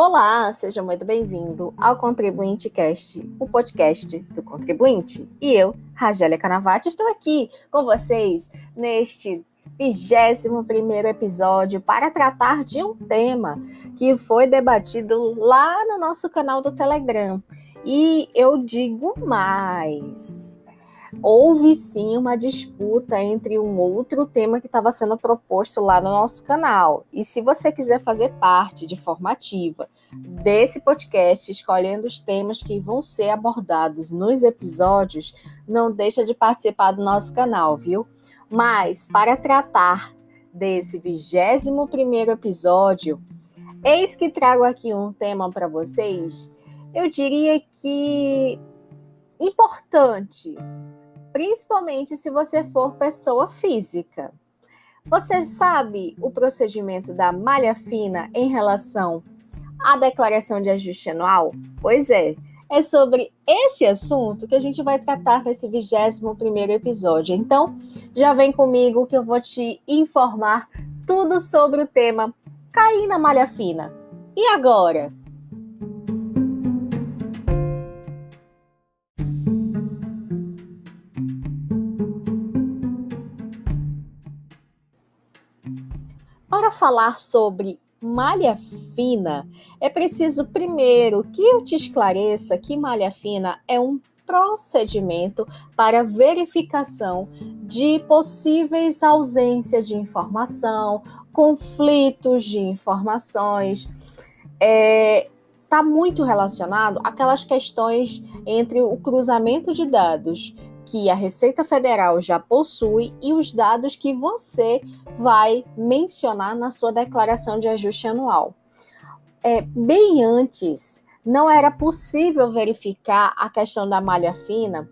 Olá, seja muito bem-vindo ao Contribuinte Cast, o podcast do contribuinte. E eu, Ragélia Canavati, estou aqui com vocês neste 21º episódio para tratar de um tema que foi debatido lá no nosso canal do Telegram. E eu digo mais. Houve sim uma disputa entre um outro tema que estava sendo proposto lá no nosso canal. E se você quiser fazer parte de forma ativa desse podcast, escolhendo os temas que vão ser abordados nos episódios, não deixa de participar do nosso canal, viu? Mas para tratar desse 21º episódio, eis que trago aqui um tema para vocês, eu diria que importante, principalmente se você for pessoa física. Você sabe o procedimento da malha fina em relação à declaração de ajuste anual? Pois é sobre esse assunto que a gente vai tratar nesse 21º episódio. Então, já vem comigo que eu vou te informar tudo sobre o tema cair na malha fina. E agora? Para falar sobre malha fina, é preciso primeiro que eu te esclareça que malha fina é um procedimento para verificação de possíveis ausências de informação, conflitos de informações. Está muito relacionado àquelas questões entre o cruzamento de dados que a Receita Federal já possui e os dados que você vai mencionar na sua declaração de ajuste anual. Bem antes, não era possível verificar a questão da malha fina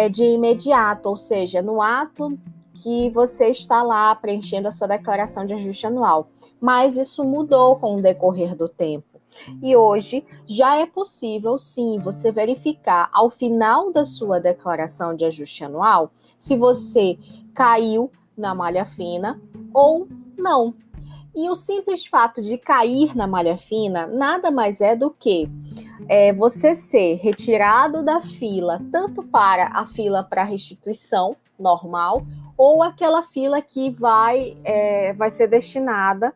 de imediato, ou seja, no ato que você está lá preenchendo a sua declaração de ajuste anual. Mas isso mudou com o decorrer do tempo. E hoje já é possível, sim, você verificar ao final da sua declaração de ajuste anual se você caiu na malha fina ou não. E o simples fato de cair na malha fina nada mais é do que você ser retirado da fila, tanto para a fila para restituição normal, ou aquela fila que vai ser destinada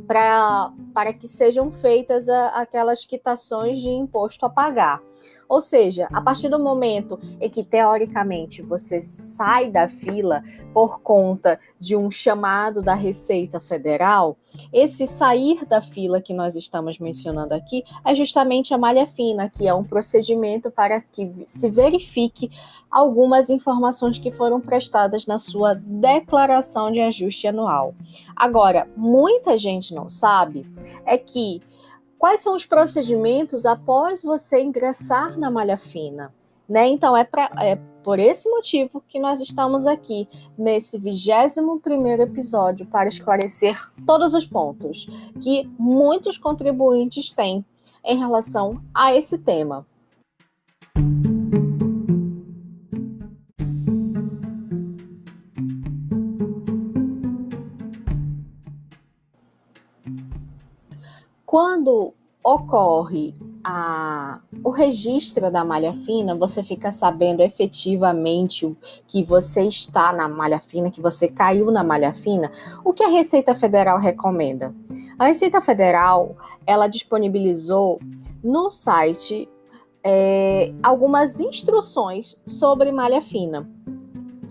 para que sejam feitas aquelas quitações de imposto a pagar. Ou seja, a partir do momento em que, teoricamente, você sai da fila por conta de um chamado da Receita Federal, esse sair da fila que nós estamos mencionando aqui é justamente a malha fina, que é um procedimento para que se verifique algumas informações que foram prestadas na sua declaração de ajuste anual. Agora, muita gente não sabe que quais são os procedimentos após você ingressar na malha fina, né? Então, é por esse motivo que nós estamos aqui nesse 21º episódio para esclarecer todos os pontos que muitos contribuintes têm em relação a esse tema. Quando ocorre o registro da malha fina, você fica sabendo efetivamente que você está na malha fina, que você caiu na malha fina. O que a Receita Federal recomenda? A Receita Federal, ela disponibilizou no site algumas instruções sobre malha fina.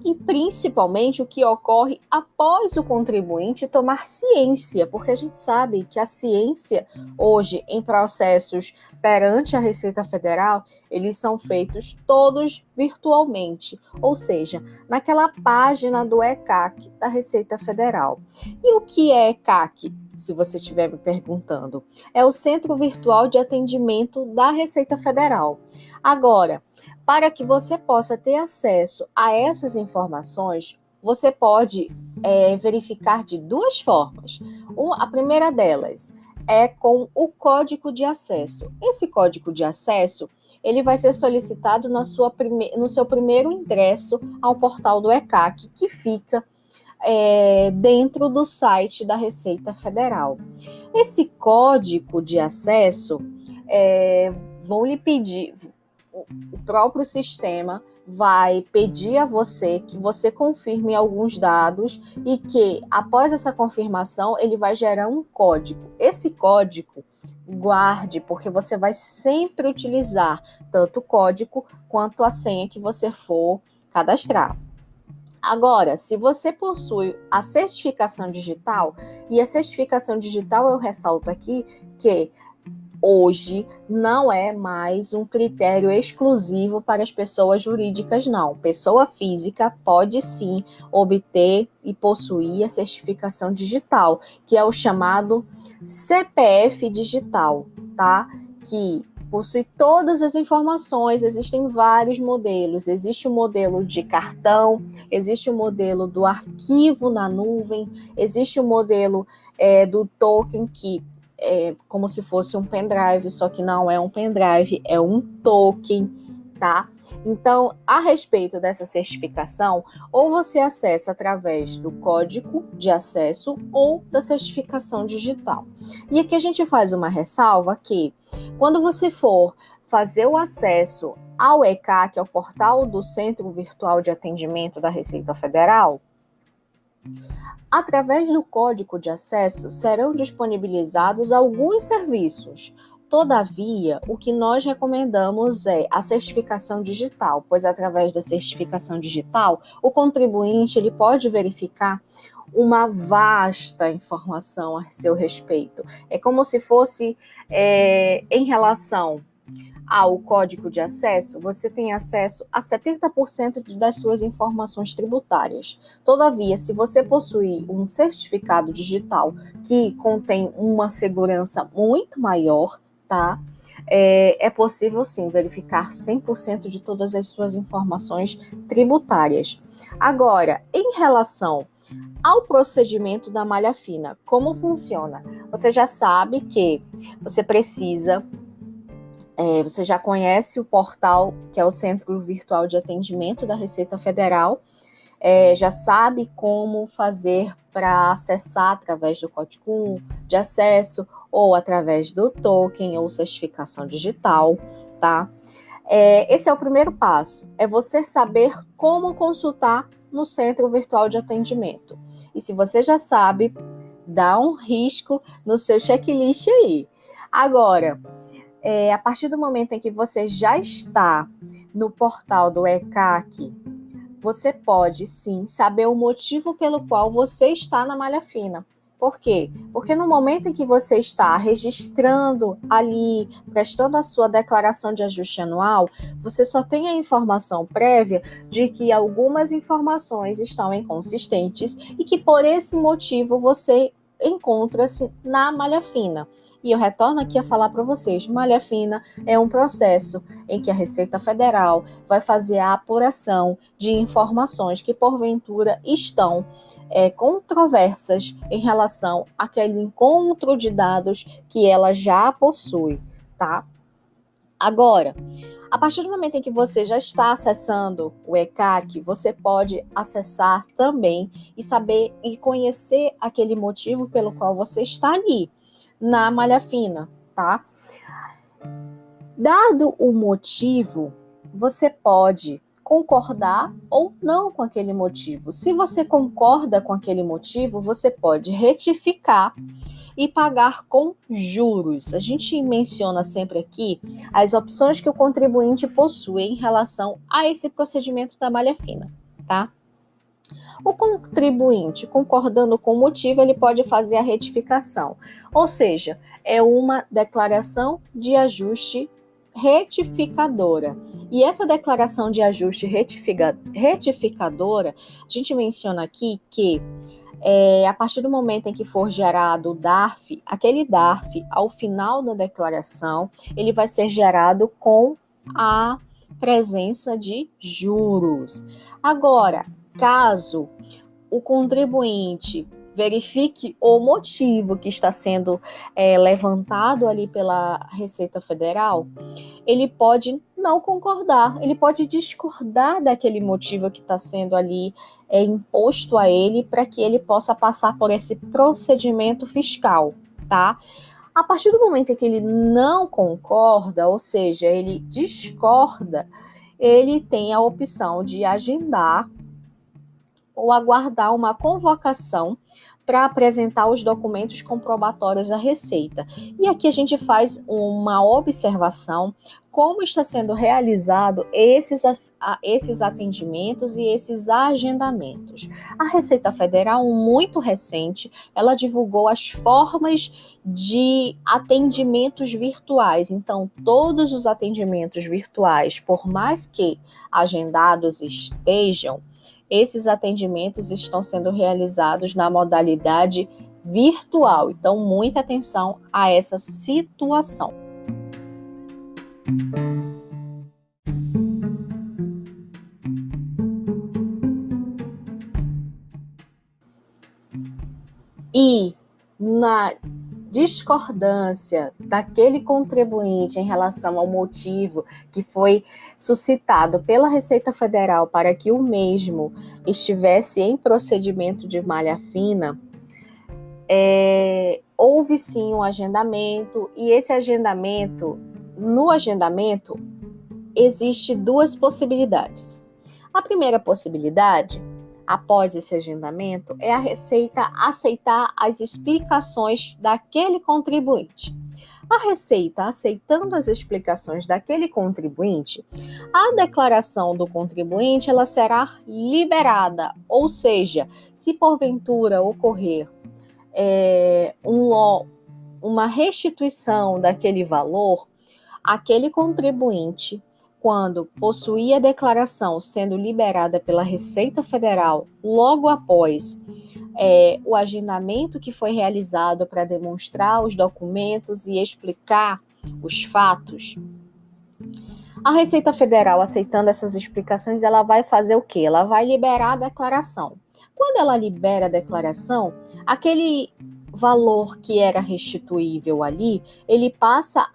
E principalmente o que ocorre após o contribuinte tomar ciência, porque a gente sabe que a ciência hoje em processos perante a Receita Federal, eles são feitos todos virtualmente, ou seja, naquela página do ECAC da Receita Federal. E o que é ECAC? Se você estiver me perguntando, é o Centro Virtual de Atendimento da Receita Federal. Agora, para que você possa ter acesso a essas informações, você pode verificar de duas formas. A primeira delas é com o código de acesso. Esse código de acesso, ele vai ser solicitado no seu primeiro ingresso ao portal do ECAC, que fica dentro do site da Receita Federal. Esse código de acesso vão lhe pedir, o próprio sistema vai pedir a você que você confirme alguns dados e que, após essa confirmação, ele vai gerar um código. Esse código, guarde, porque você vai sempre utilizar tanto o código quanto a senha que você for cadastrar. Agora, se você possui a certificação digital, e a certificação digital eu ressalto aqui que hoje não é mais um critério exclusivo para as pessoas jurídicas, não. Pessoa física pode sim obter e possuir a certificação digital, que é o chamado CPF digital, tá? Que possui todas as informações, existem vários modelos. Existe o modelo de cartão, existe o modelo do arquivo na nuvem, existe o modelo do token, que como se fosse um pendrive, só que não é um pendrive, é um token, tá? Então, a respeito dessa certificação, ou você acessa através do código de acesso ou da certificação digital. E aqui a gente faz uma ressalva que, quando você for fazer o acesso ao ECAC, que é o portal do Centro Virtual de Atendimento da Receita Federal, através do código de acesso serão disponibilizados alguns serviços. Todavia, o que nós recomendamos é a certificação digital, pois através da certificação digital, o contribuinte ele pode verificar uma vasta informação a seu respeito. É como se fosse em relação ao código de acesso, você tem acesso a 70% das suas informações tributárias. Todavia, se você possui um certificado digital que contém uma segurança muito maior, tá? É possível sim verificar 100% de todas as suas informações tributárias. Agora, em relação ao procedimento da malha fina, como funciona? Você já sabe que você precisa você já conhece o portal, que é o Centro Virtual de Atendimento da Receita Federal, já sabe como fazer para acessar através do código de acesso ou através do token ou certificação digital, tá? Esse é o primeiro passo, é você saber como consultar no Centro Virtual de Atendimento. E se você já sabe, dá um risco no seu checklist aí. Agora, a partir do momento em que você já está no portal do ECAC, você pode sim saber o motivo pelo qual você está na malha fina. Por quê? Porque no momento em que você está registrando ali, prestando a sua declaração de ajuste anual, você só tem a informação prévia de que algumas informações estão inconsistentes e que por esse motivo você encontra-se na malha fina. E eu retorno aqui a falar para vocês, malha fina é um processo em que a Receita Federal vai fazer a apuração de informações que porventura estão controversas em relação àquele encontro de dados que ela já possui, tá? Agora, a partir do momento em que você já está acessando o ECAC, você pode acessar também e saber e conhecer aquele motivo pelo qual você está ali, na malha fina, tá? Dado o motivo, você pode concordar ou não com aquele motivo. Se você concorda com aquele motivo, você pode retificar e pagar com juros. A gente menciona sempre aqui as opções que o contribuinte possui em relação a esse procedimento da malha fina, tá? O contribuinte, concordando com o motivo, ele pode fazer a retificação, ou seja, é uma declaração de ajuste retificadora. E essa declaração de ajuste retificadora, a gente menciona aqui que a partir do momento em que for gerado o DARF, aquele DARF, ao final da declaração, ele vai ser gerado com a presença de juros. Agora, caso o contribuinte verifique o motivo que está sendo levantado ali pela Receita Federal, ele pode não concordar, ele pode discordar daquele motivo que está sendo ali imposto a ele para que ele possa passar por esse procedimento fiscal, tá? A partir do momento em que ele não concorda, ou seja, ele discorda, ele tem a opção de agendar ou aguardar uma convocação para apresentar os documentos comprobatórios à Receita. E aqui a gente faz uma observação como está sendo realizado esses atendimentos e esses agendamentos. A Receita Federal, muito recente, ela divulgou as formas de atendimentos virtuais. Então, todos os atendimentos virtuais, por mais que agendados estejam, esses atendimentos estão sendo realizados na modalidade virtual. Então, muita atenção a essa situação. E na discordância daquele contribuinte em relação ao motivo que foi suscitado pela Receita Federal para que o mesmo estivesse em procedimento de malha fina, houve sim um agendamento, e esse agendamento, no agendamento, existe duas possibilidades. A primeira possibilidade, após esse agendamento, é a Receita aceitar as explicações daquele contribuinte. A Receita aceitando as explicações daquele contribuinte, a declaração do contribuinte ela será liberada, ou seja, se porventura ocorrer uma restituição daquele valor, aquele contribuinte, quando possuir a declaração sendo liberada pela Receita Federal, logo após o agendamento que foi realizado para demonstrar os documentos e explicar os fatos, a Receita Federal, aceitando essas explicações, ela vai fazer o quê? Ela vai liberar a declaração. Quando ela libera a declaração, aquele valor que era restituível ali, ele passa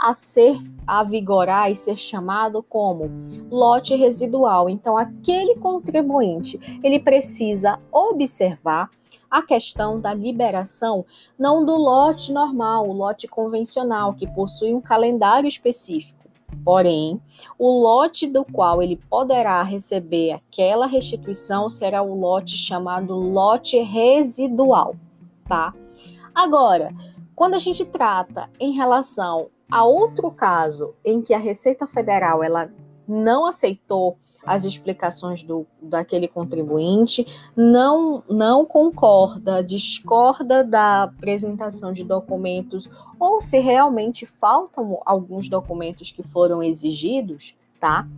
a vigorar e ser chamado como lote residual. Então, aquele contribuinte, ele precisa observar a questão da liberação, não do lote normal, o lote convencional, que possui um calendário específico. Porém, o lote do qual ele poderá receber aquela restituição será o lote chamado lote residual, tá? Agora, quando a gente trata em relação a outro caso em que a Receita Federal ela não aceitou as explicações daquele contribuinte, não concorda, discorda da apresentação de documentos, ou se realmente faltam alguns documentos que foram exigidos, tá?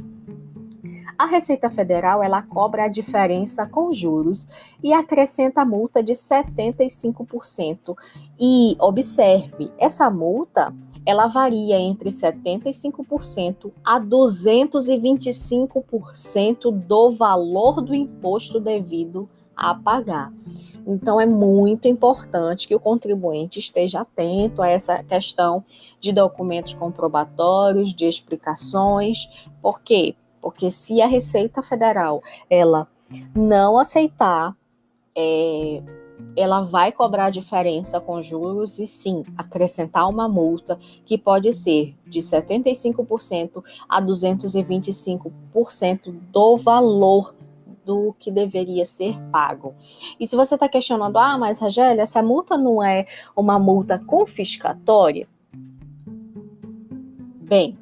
A Receita Federal ela cobra a diferença com juros e acrescenta a multa de 75%. E observe, essa multa ela varia entre 75% a 225% do valor do imposto devido a pagar. Então, é muito importante que o contribuinte esteja atento a essa questão de documentos comprobatórios, de explicações. Por quê? Porque se a Receita Federal ela não aceitar, ela vai cobrar a diferença com juros e sim acrescentar uma multa que pode ser de 75% a 225% do valor do que deveria ser pago. E se você está questionando, mas Ragélia, essa multa não é uma multa confiscatória? Bem,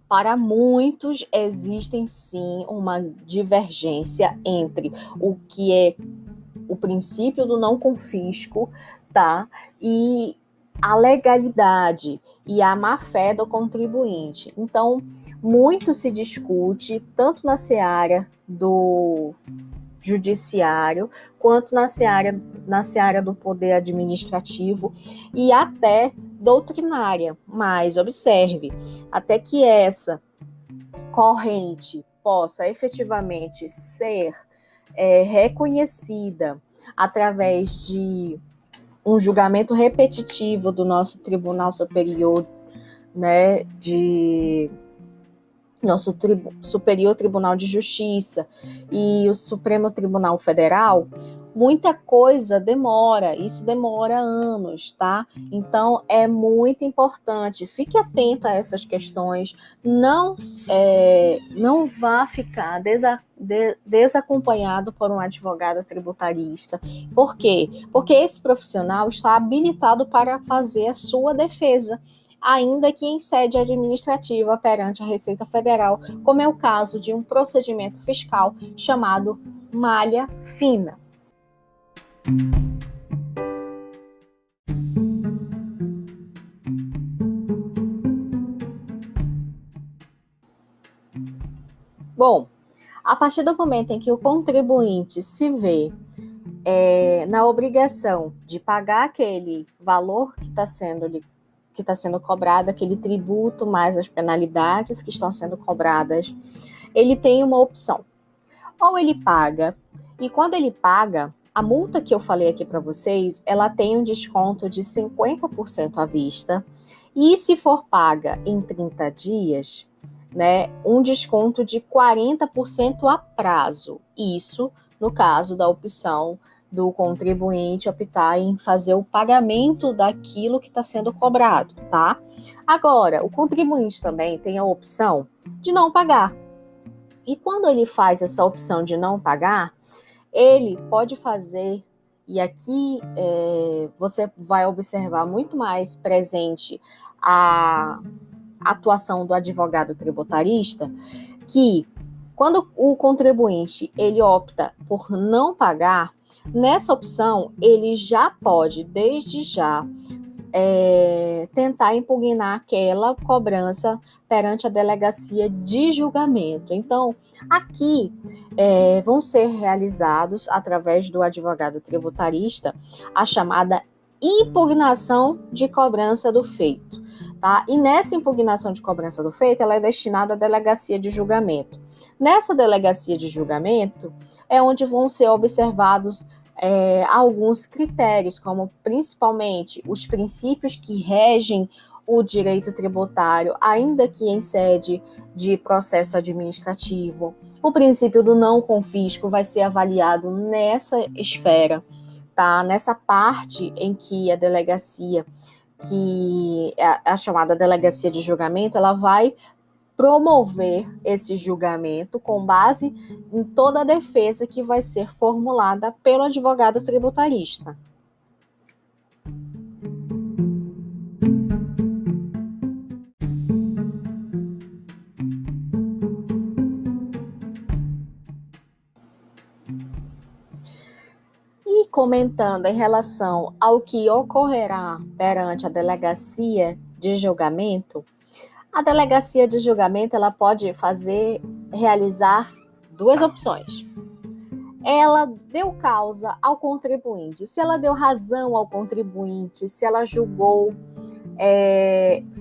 para muitos existem sim uma divergência entre o que é o princípio do não confisco, tá? E a legalidade e a má-fé do contribuinte. Então, muito se discute, tanto na seara do judiciário, quanto na seara do poder administrativo e até doutrinária. Mas observe, até que essa corrente possa efetivamente ser reconhecida através de um julgamento repetitivo do nosso Tribunal Superior, né, de nosso Superior Tribunal de Justiça e o Supremo Tribunal Federal, muita coisa demora, isso demora anos, tá? Então, é muito importante, fique atento a essas questões, não vá ficar desacompanhado por um advogado tributarista. Por quê? Porque esse profissional está habilitado para fazer a sua defesa, ainda que em sede administrativa perante a Receita Federal, como é o caso de um procedimento fiscal chamado malha fina. Bom, a partir do momento em que o contribuinte se vê na obrigação de pagar aquele valor que está sendo cobrado, aquele tributo mais as penalidades que estão sendo cobradas, ele tem uma opção. Ou ele paga, e quando ele paga, a multa que eu falei aqui para vocês, ela tem um desconto de 50% à vista, e se for paga em 30 dias, né, um desconto de 40% a prazo. Isso no caso da opção do contribuinte optar em fazer o pagamento daquilo que está sendo cobrado, tá? Agora, o contribuinte também tem a opção de não pagar. E quando ele faz essa opção de não pagar, ele pode fazer, e aqui você vai observar muito mais presente a atuação do advogado tributarista, que quando o contribuinte ele opta por não pagar, nessa opção ele já pode, desde já, tentar impugnar aquela cobrança perante a delegacia de julgamento. Então, aqui vão ser realizados, através do advogado tributarista, a chamada impugnação de cobrança do feito. Tá? E nessa impugnação de cobrança do feito, ela é destinada à delegacia de julgamento. Nessa delegacia de julgamento é onde vão ser observados alguns critérios, como principalmente os princípios que regem o direito tributário, ainda que em sede de processo administrativo. O princípio do não confisco vai ser avaliado nessa esfera, tá? Nessa parte em que a delegacia, que é a chamada delegacia de julgamento, ela vai promover esse julgamento com base em toda a defesa que vai ser formulada pelo advogado tributarista. E comentando em relação ao que ocorrerá perante a delegacia de julgamento, a delegacia de julgamento ela pode realizar duas opções. Ela deu causa ao contribuinte. Se ela deu razão ao contribuinte, se ela julgou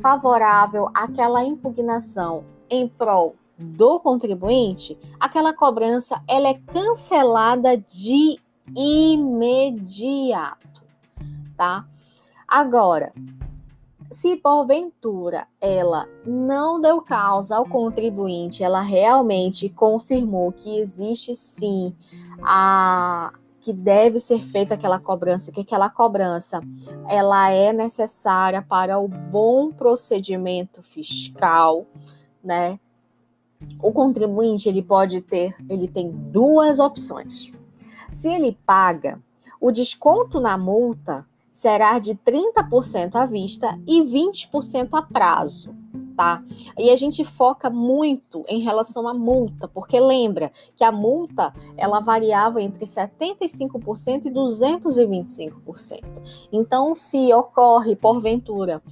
favorável àquela impugnação em prol do contribuinte, aquela cobrança ela é cancelada de imediato, tá? Agora, se porventura ela não deu causa ao contribuinte, ela realmente confirmou que existe sim que deve ser feita aquela cobrança, que aquela cobrança ela é necessária para o bom procedimento fiscal, né? O contribuinte ele tem duas opções. Se ele paga, o desconto na multa será de 30% à vista e 20% a prazo, tá? E a gente foca muito em relação à multa, porque lembra que a multa, ela variava entre 75% e 225%. Então, se ocorre, porventura,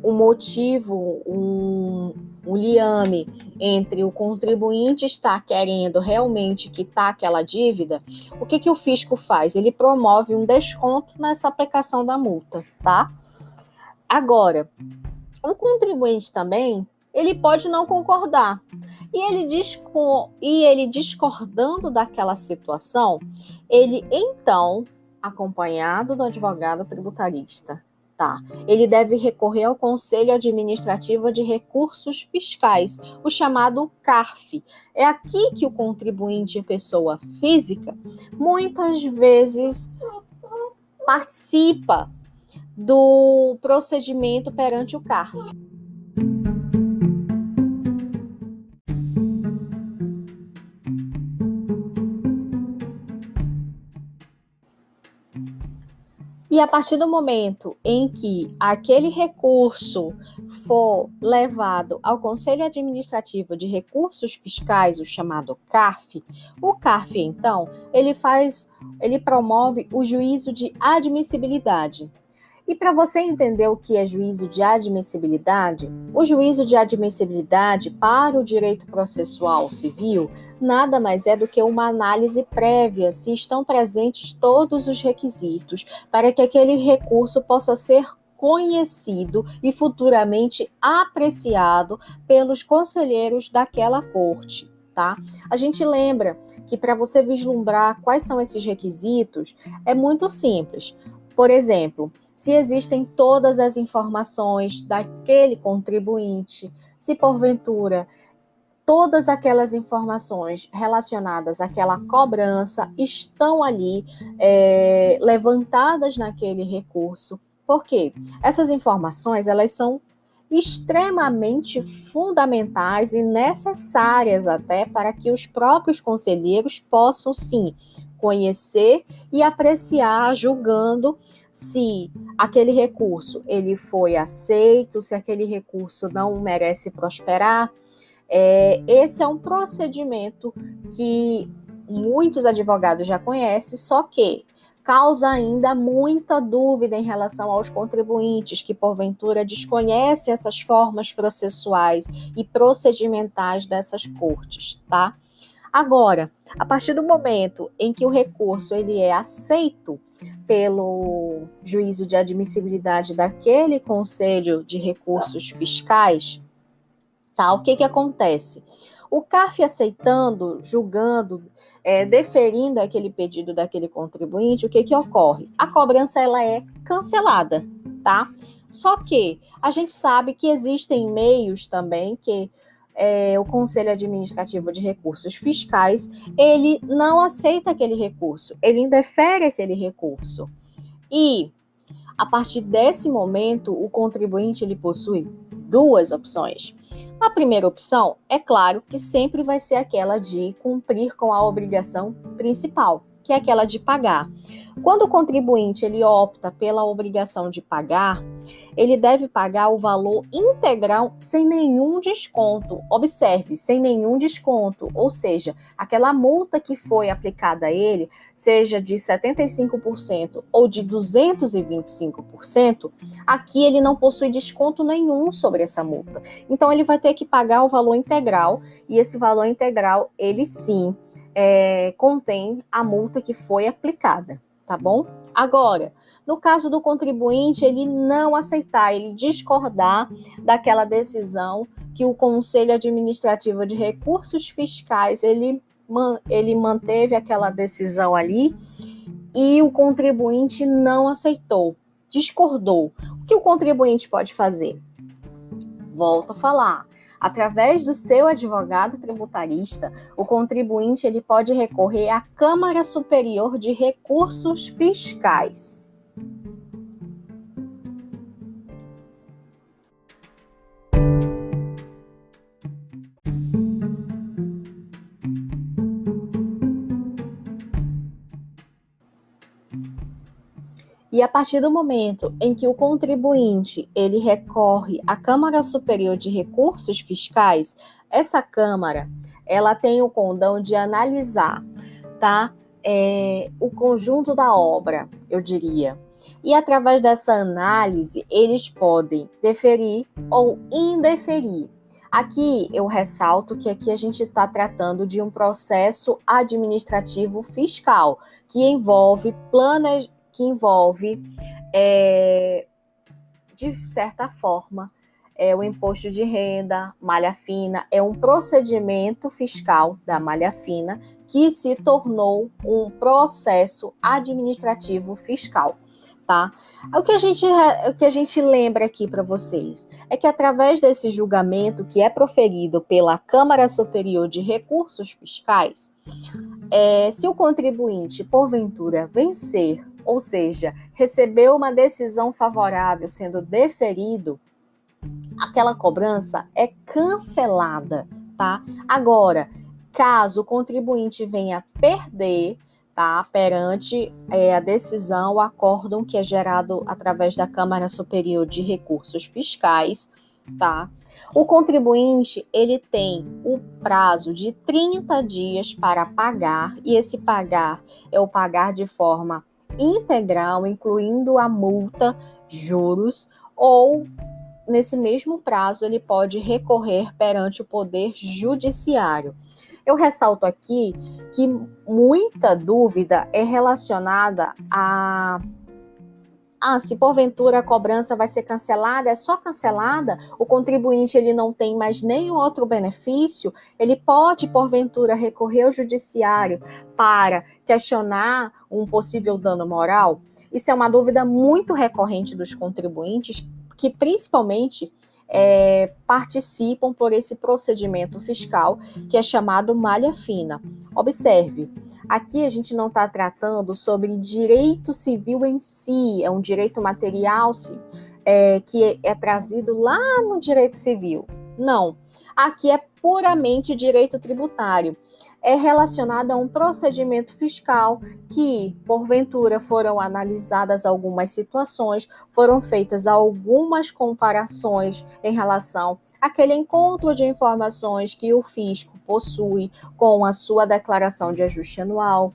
um motivo, um liame entre o contribuinte estar querendo realmente quitar aquela dívida, o que o fisco faz? Ele promove um desconto nessa aplicação da multa, tá? Agora, o contribuinte também, ele pode não concordar. E ele discordando daquela situação, ele então, acompanhado do advogado tributarista, Tá. Ele deve recorrer ao Conselho Administrativo de Recursos Fiscais, o chamado CARF. É aqui que o contribuinte, pessoa física, muitas vezes participa do procedimento perante o CARF. E a partir do momento em que aquele recurso for levado ao Conselho Administrativo de Recursos Fiscais, o chamado CARF, o CARF, então, ele promove o juízo de admissibilidade. E para você entender o que é juízo de admissibilidade, o juízo de admissibilidade para o direito processual civil nada mais é do que uma análise prévia se estão presentes todos os requisitos para que aquele recurso possa ser conhecido e futuramente apreciado pelos conselheiros daquela corte. Tá? A gente lembra que para você vislumbrar quais são esses requisitos, é muito simples. Por exemplo, se existem todas as informações daquele contribuinte, se porventura todas aquelas informações relacionadas àquela cobrança estão ali levantadas naquele recurso. Por quê? Essas informações, elas são extremamente fundamentais e necessárias até para que os próprios conselheiros possam, sim, conhecer e apreciar, julgando se aquele recurso ele foi aceito, se aquele recurso não merece prosperar. Esse é um procedimento que muitos advogados já conhecem, só que causa ainda muita dúvida em relação aos contribuintes que, porventura, desconhecem essas formas processuais e procedimentais dessas cortes, tá? Agora, a partir do momento em que o recurso ele é aceito pelo juízo de admissibilidade daquele Conselho de Recursos Fiscais, tá? O que acontece? O CARF aceitando, julgando, deferindo aquele pedido daquele contribuinte, o que ocorre? A cobrança ela é cancelada, tá? Só que a gente sabe que existem meios também que o Conselho Administrativo de Recursos Fiscais, ele não aceita aquele recurso, ele indefere aquele recurso. E, a partir desse momento, o contribuinte ele possui duas opções. A primeira opção, é claro, que sempre vai ser aquela de cumprir com a obrigação principal, que é aquela de pagar. Quando o contribuinte ele opta pela obrigação de pagar, ele deve pagar o valor integral sem nenhum desconto. Observe, sem nenhum desconto, ou seja, aquela multa que foi aplicada a ele, seja de 75% ou de 225%, aqui ele não possui desconto nenhum sobre essa multa. Então ele vai ter que pagar o valor integral, e esse valor integral, ele sim, contém a multa que foi aplicada, tá bom? Agora, no caso do contribuinte, ele não aceitar, ele discordar daquela decisão que o Conselho Administrativo de Recursos Fiscais, ele manteve aquela decisão ali e o contribuinte não aceitou, discordou. O que o contribuinte pode fazer? Volto a falar. Através do seu advogado tributarista, o contribuinte ele pode recorrer à Câmara Superior de Recursos Fiscais. E a partir do momento em que o contribuinte ele recorre à Câmara Superior de Recursos Fiscais, essa Câmara ela tem o condão de analisar, tá? O conjunto da obra, eu diria. E através dessa análise, eles podem deferir ou indeferir. Aqui eu ressalto que aqui a gente está tratando de um processo administrativo fiscal, que envolve de certa forma, o imposto de renda, malha fina, é um procedimento fiscal da malha fina que se tornou um processo administrativo fiscal, tá? O que a gente lembra aqui para vocês é que através desse julgamento que é proferido pela Câmara Superior de Recursos Fiscais, se o contribuinte, porventura, vencer, ou seja, receber uma decisão favorável sendo deferido, aquela cobrança é cancelada, tá? Agora, caso o contribuinte venha perder, tá, perante a decisão, o acórdão que é gerado através da Câmara Superior de Recursos Fiscais, tá? O contribuinte, ele tem o prazo de 30 dias para pagar, e esse pagar é o pagar de forma integral, incluindo a multa, juros, ou nesse mesmo prazo ele pode recorrer perante o Poder Judiciário. Eu ressalto aqui que muita dúvida é relacionada a se porventura a cobrança vai ser cancelada, é só cancelada, o contribuinte ele não tem mais nenhum outro benefício, ele pode porventura recorrer ao judiciário para questionar um possível dano moral? Isso é uma dúvida muito recorrente dos contribuintes, que principalmente participam por esse procedimento fiscal que é chamado malha fina. Observe, aqui a gente não está tratando sobre direito civil em si, é um direito material que é trazido lá no direito civil. Não, aqui é puramente direito tributário. É relacionado a um procedimento fiscal que, porventura, foram analisadas algumas situações, foram feitas algumas comparações em relação àquele encontro de informações que o fisco possui com a sua declaração de ajuste anual.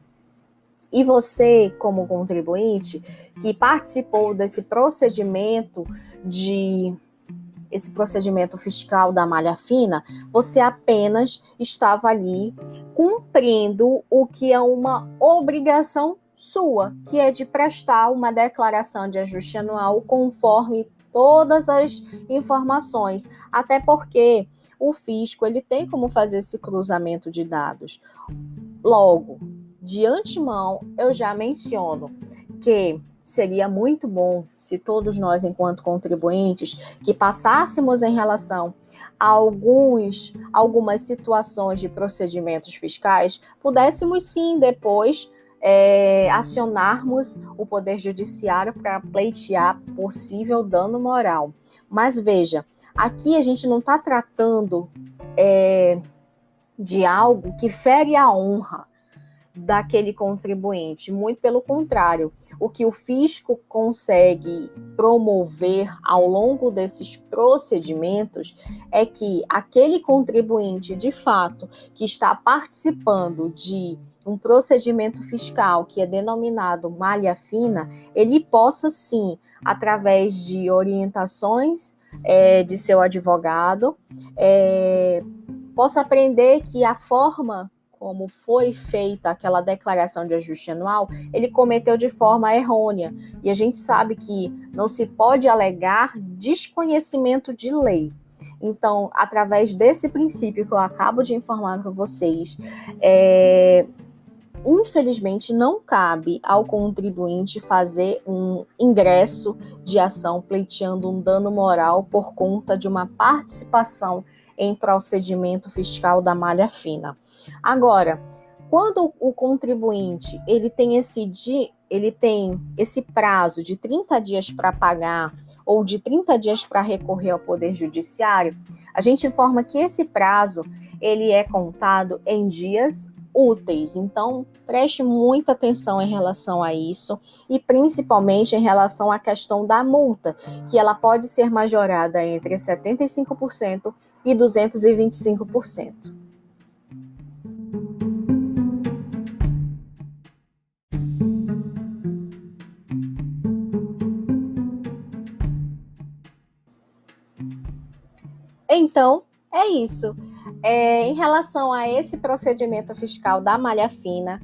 E você, como contribuinte, que participou desse procedimento fiscal da malha fina, você apenas estava ali cumprindo o que é uma obrigação sua, que é de prestar uma declaração de ajuste anual conforme todas as informações, até porque o fisco ele tem como fazer esse cruzamento de dados. Logo, de antemão, eu já menciono que seria muito bom se todos nós, enquanto contribuintes, que passássemos em relação a algumas situações de procedimentos fiscais, pudéssemos sim depois acionarmos o Poder Judiciário para pleitear possível dano moral. Mas veja, aqui a gente não está tratando de algo que fere a honra daquele contribuinte, muito pelo contrário, o que o fisco consegue promover ao longo desses procedimentos é que aquele contribuinte, de fato, que está participando de um procedimento fiscal que é denominado malha fina, ele possa sim, através de orientações de seu advogado, possa aprender que a forma como foi feita aquela declaração de ajuste anual, ele cometeu de forma errônea. E a gente sabe que não se pode alegar desconhecimento de lei. Então, através desse princípio que eu acabo de informar para vocês, infelizmente não cabe ao contribuinte fazer um ingresso de ação pleiteando um dano moral por conta de uma participação em procedimento fiscal da malha fina. Agora, quando o contribuinte ele tem esse prazo de 30 dias para pagar ou de 30 dias para recorrer ao Poder Judiciário, a gente informa que esse prazo ele é contado em dias úteis. Então, preste muita atenção em relação a isso e principalmente em relação à questão da multa, que ela pode ser majorada entre 75% e 225%. Então, é isso. Em relação a esse procedimento fiscal da malha fina,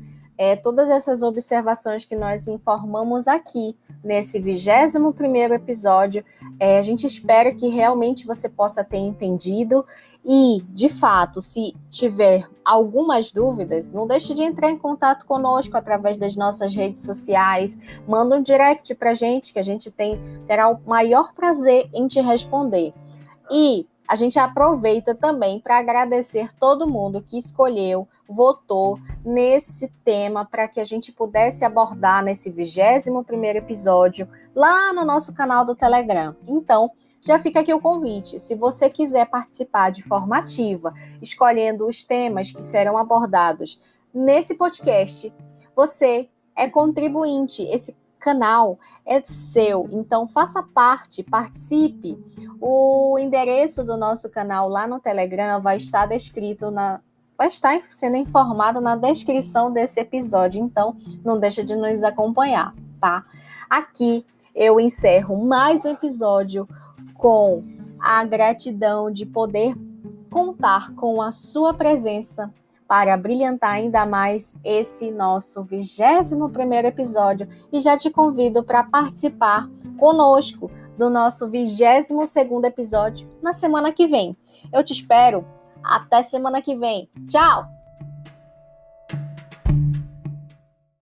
todas essas observações que nós informamos aqui nesse 21º episódio. A gente espera que realmente você possa ter entendido e, de fato, se tiver algumas dúvidas, não deixe de entrar em contato conosco através das nossas redes sociais, manda um direct pra gente, que a gente terá o maior prazer em te responder. E a gente aproveita também para agradecer todo mundo que escolheu, votou nesse tema para que a gente pudesse abordar nesse 21º episódio lá no nosso canal do Telegram. Então, já fica aqui o convite. Se você quiser participar de forma ativa, escolhendo os temas que serão abordados nesse podcast, você é contribuinte. Esse canal é seu, então faça parte, participe. O endereço do nosso canal lá no Telegram vai estar sendo informado na descrição desse episódio, então não deixa de nos acompanhar, tá? Aqui eu encerro mais um episódio com a gratidão de poder contar com a sua presença para brilhantar ainda mais esse nosso 21º episódio, e já te convido para participar conosco do nosso 22º episódio na semana que vem. Eu te espero. Até semana que vem. Tchau!